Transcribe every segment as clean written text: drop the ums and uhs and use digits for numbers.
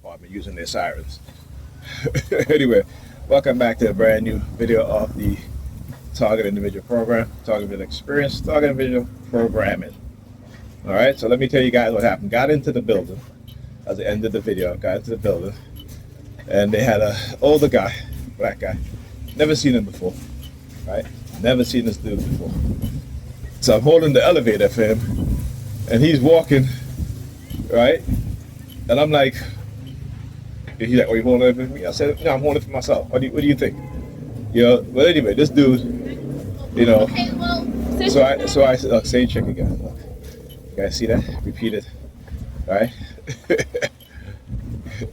department using their sirens. Anyway, welcome back to a brand new video of the Target Individual Program, Target Individual Experience, Target Individual Programming. All right, so let me tell you guys what happened. Got into the building, at the end of the video, got into the building, and they had an older guy, black guy, never seen him before, right? Never seen this dude before. So I'm holding the elevator for him, and he's walking, right? And I'm like, he's like, "Oh, you holding it for me?" I said, "No, I'm holding it for myself. What do you think?" You know. But anyway, this dude, you know. Okay, well, So I said, "Say check again. Look. You guys see that? Repeat it, right?"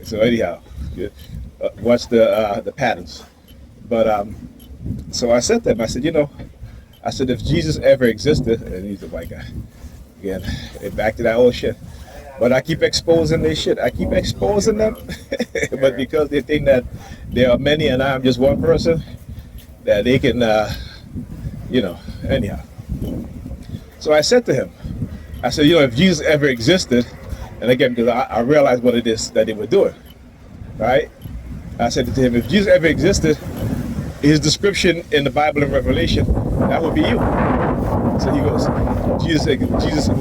So anyhow, watch the patterns. But so I said to him, I said, I said, if Jesus ever existed, and he's a white guy, again, back to that old shit. But I keep exposing their shit. I keep exposing them. But because they think that there are many and I'm just one person, that they can, anyhow. So I said to him, I said, if Jesus ever existed, and again, because I realized what it is that they were doing, right? I said to him, if Jesus ever existed, his description in the Bible and Revelation, that would be you. So he goes, Jesus existed.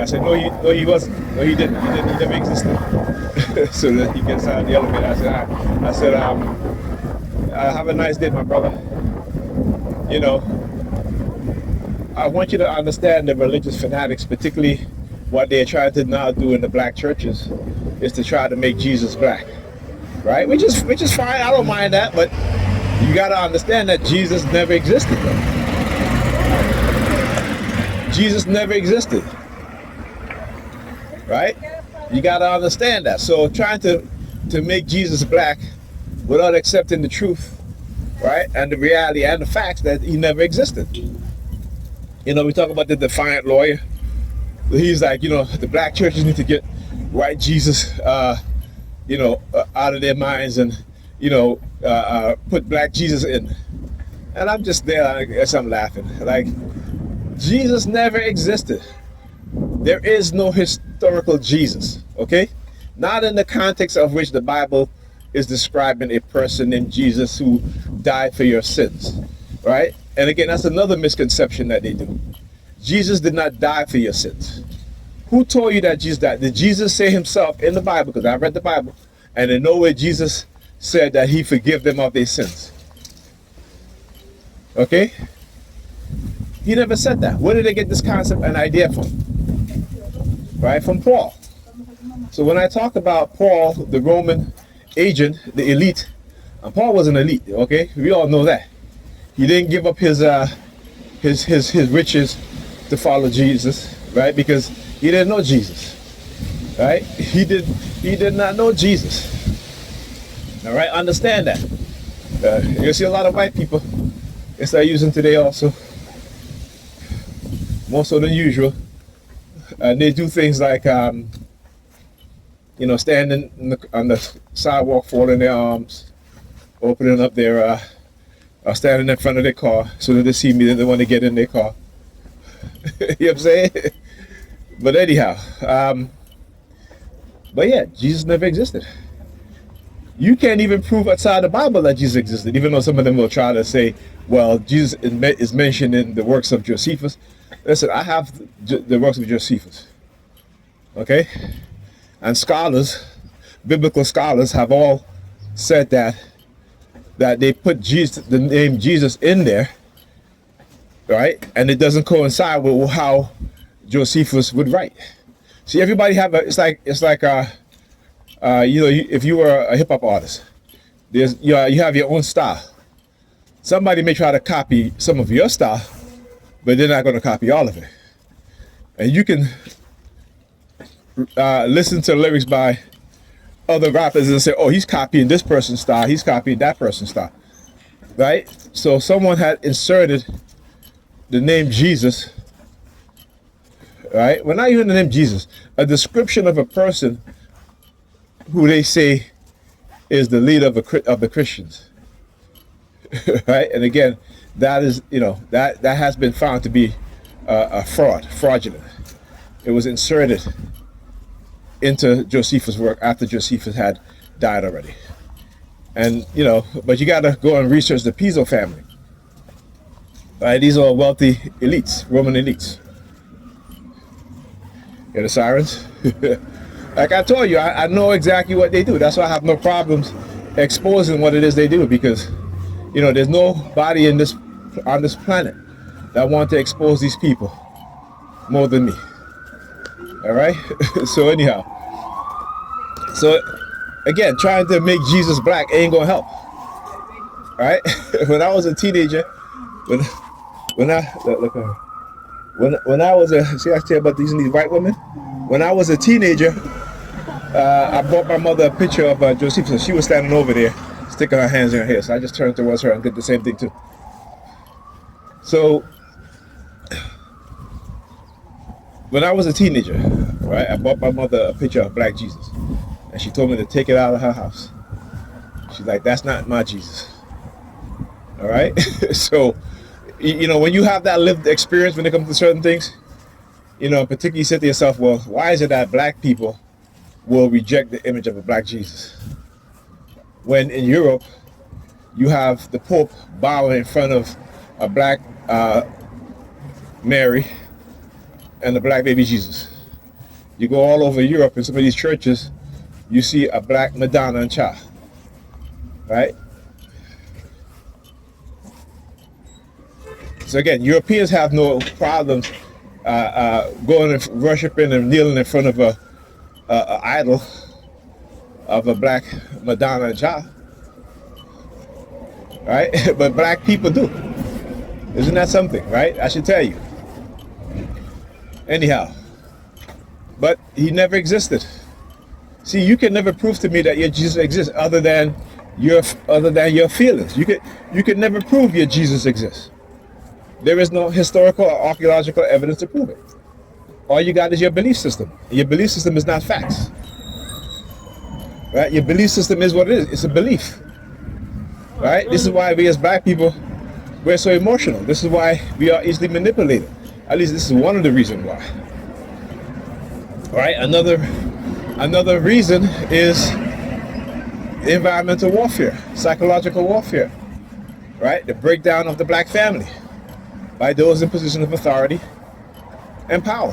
I said, no, he wasn't. No, he didn't. He never existed. So then he gets out of the elevator. I said, have a nice day, my brother. I want you to understand the religious fanatics, particularly what they're trying to now do in the black churches, is to try to make Jesus black, right? Which is fine. I don't mind that, but you got to understand that Jesus never existed, though. Jesus never existed, right? You got to understand that. So trying to make Jesus black without accepting the truth, right, and the reality and the facts that he never existed. We talk about the defiant lawyer. He's like, the black churches need to get white Jesus, out of their minds and, put black Jesus in. And I'm just there, I guess I'm laughing. Like, Jesus never existed. There is no historical Jesus, okay? Not in the context of which the Bible is describing a person named Jesus who died for your sins, right? And again, that's another misconception that they do. Jesus did not die for your sins. Who told you that Jesus died? Did Jesus say himself in the Bible, because I read the Bible, and in no way Jesus said that he forgive them of their sins? Okay? He never said that. Where did they get this concept and idea from? Right? From Paul. So when I talk about Paul, the Roman agent, the elite, and Paul was an elite, okay? We all know that. He didn't give up his riches to follow Jesus, right? Because he didn't know Jesus, right? He did not know Jesus. All right, understand that. You see a lot of white people, they start using today also, more so than usual, and they do things like, standing on the sidewalk, folding their arms, opening up their, or standing in front of their car so that they see me, they want to get in their car. You know what I'm saying? But anyhow, but yeah, Jesus never existed. You can't even prove outside the Bible that Jesus existed, even though some of them will try to say, well, Jesus is mentioned in the works of Josephus. Listen, I have the works of Josephus, okay? And scholars, biblical scholars, have all said that they put Jesus, the name Jesus in there, right? And it doesn't coincide with how Josephus would write. See, everybody have it's like if you were a hip hop artist, you have your own style. Somebody may try to copy some of your style, but they're not going to copy all of it. And you can listen to lyrics by other rappers and say, oh, he's copying this person's style, he's copying that person's style, right? So someone had inserted the name Jesus, right? Well, not even the name Jesus, a description of a person who they say is the leader of the Christians, right? And again, that is, that has been found to be fraudulent. It was inserted into Josephus' work after Josephus had died already. And, you know, but you got to go and research the Piso family. Right? These are wealthy elites, Roman elites. Hear the sirens? Like I told you, I know exactly what they do. That's why I have no problems exposing what it is they do, because, you know, there's nobody on this planet that want to expose these people more than me. All right? So anyhow, so again, trying to make Jesus black ain't gonna help. All right? When I was a teenager, when I was a, see, I tell you about these white women. When I was a teenager, I bought my mother a picture of Josephus. She was standing over there, sticking her hands in her hair. So I just turned towards her and did the same thing too. So when I was a teenager, right, I bought my mother a picture of Black Jesus, and she told me to take it out of her house. She's like, "That's not my Jesus." All right. So, you know, when you have that lived experience when it comes to certain things, you know, particularly you say to yourself, well, why is it that black people will reject the image of a black Jesus? When in Europe, you have the Pope bowing in front of a black Mary and a black baby Jesus. You go all over Europe in some of these churches, you see a black Madonna and Child, right? So again, Europeans have no problems going and worshiping and kneeling in front of a idol of a black Madonna and Child, right? But black people do. Isn't that something, right? I should tell you. Anyhow, but he never existed. See, you can never prove to me that your Jesus exists other than your feelings. You could never prove your Jesus exists. There is no historical or archaeological evidence to prove it. All you got is your belief system. Your belief system is not facts. Right? Your belief system is what it is. It's a belief. Right? This is why we as black people, we're so emotional. This is why we are easily manipulated. At least this is one of the reasons why. Right? Another reason is environmental warfare, psychological warfare. Right? The breakdown of the black family by those in position of authority and power.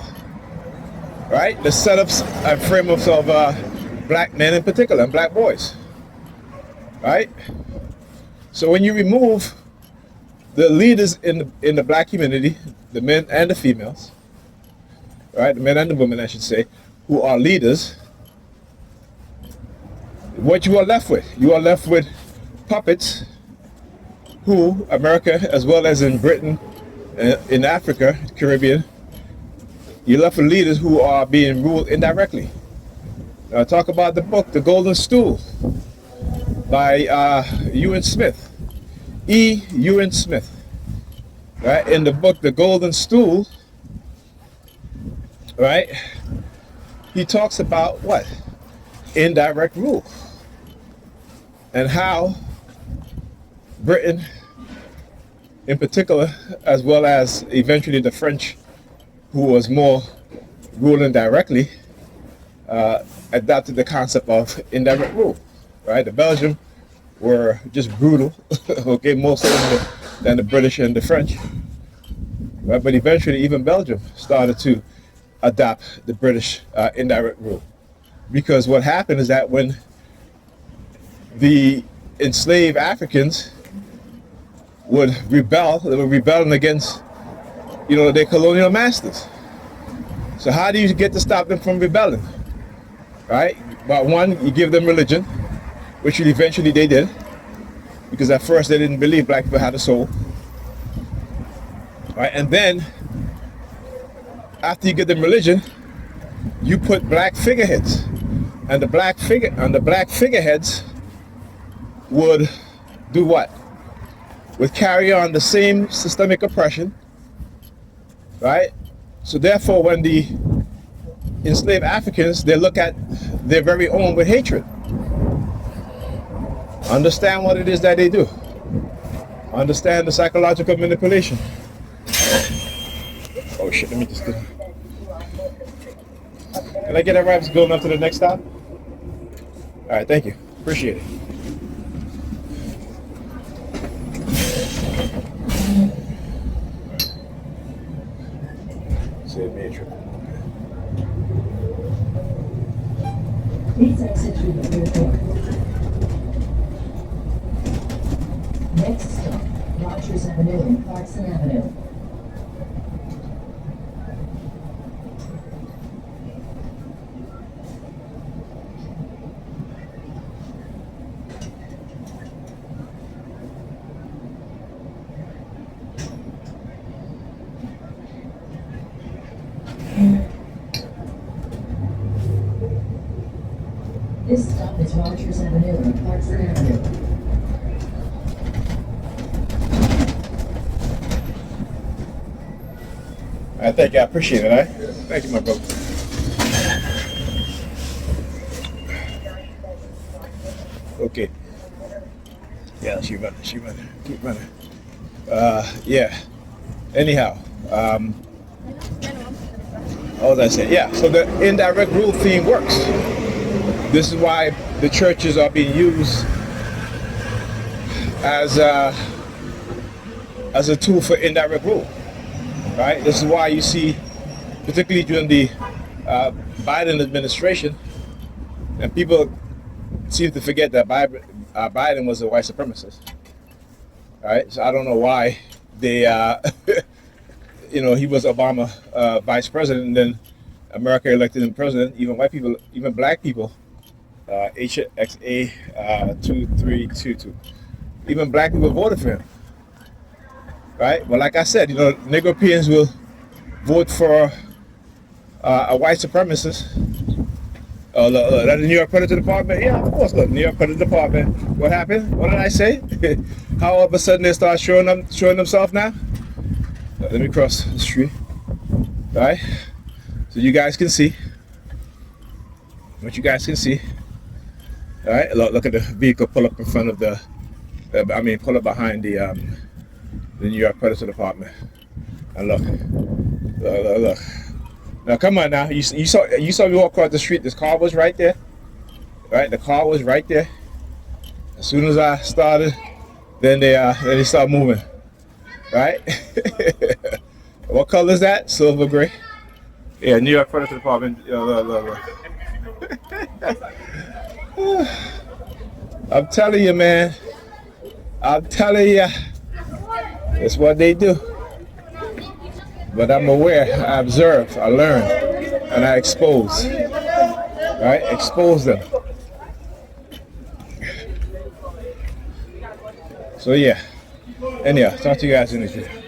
Right? The setups and frameworks of black men in particular and black boys. Right? So when you remove the leaders in the black community, the men and the females, right, the men and the women, I should say, who are leaders, what you are left with? You are left with puppets who, America, as well as in Britain, in Africa, Caribbean, you're left with leaders who are being ruled indirectly. Now, talk about the book, The Golden Stool, by Ewan Smith. E. Ewan Smith. Right? In the book, The Golden Stool, right, he talks about what? Indirect rule. And how Britain, in particular, as well as eventually the French, who was more ruling directly, adopted the concept of indirect rule. Right? The Belgians were just brutal, okay, more so than the British and the French. Right? But eventually, even Belgium started to adopt the British indirect rule. Because what happened is that when the enslaved Africans would rebel, they were rebelling against, you know, their colonial masters. So how do you get to stop them from rebelling? Right? But one, you give them religion, which eventually they did, because at first they didn't believe black people had a soul. Right? And then, after you give them religion, you put black figureheads, and the black figureheads would do what? Would carry on the same systemic oppression, right? So therefore, when the enslaved Africans, they look at their very own with hatred. Understand what it is that they do. Understand the psychological manipulation. Oh shit, let me Can I get that right? It's going up to the next stop? All right, thank you. Appreciate it. Save me a trip. Please exit through the rear door. Next stop, Rogers Avenue and Clarkson Avenue. This stop is Rogers Avenue and Clarkson Avenue. I thank you. I appreciate it. Thank you, my brother. Okay. Yeah, she running. Keep running. Yeah. Anyhow, what was I saying? Yeah. So the indirect rule theme works. This is why the churches are being used as a tool for indirect rule, right? This is why you see, particularly during the Biden administration, and people seem to forget that Biden was a white supremacist, right? So I don't know why they, he was Obama vice president, and then America elected him president. Even white people, even black people. HXA 2322. Even black people voted for him, right? But like I said, Negro Europeans will vote for a white supremacist. That the New York Predators Department? Yeah, of course. Look, New York Predators Department. What happened? What did I say? How all of a sudden they start showing themselves now? Let me cross the street, all right? So you guys can see what you guys can see. All right, look at the vehicle pull up in front of pull up behind the New York Predators Department. And look. Now come on now, you saw me walk across the street. This car was right there, right? The car was right there. As soon as I started, then they start moving, right? What color is that? Silver gray. Yeah, New York Predators Department. Look. I'm telling you, man. I'm telling you, it's what they do. But I'm aware, I observe, I learn, and I expose. Right? Expose them. So yeah. Anyhow, talk to you guys in the future.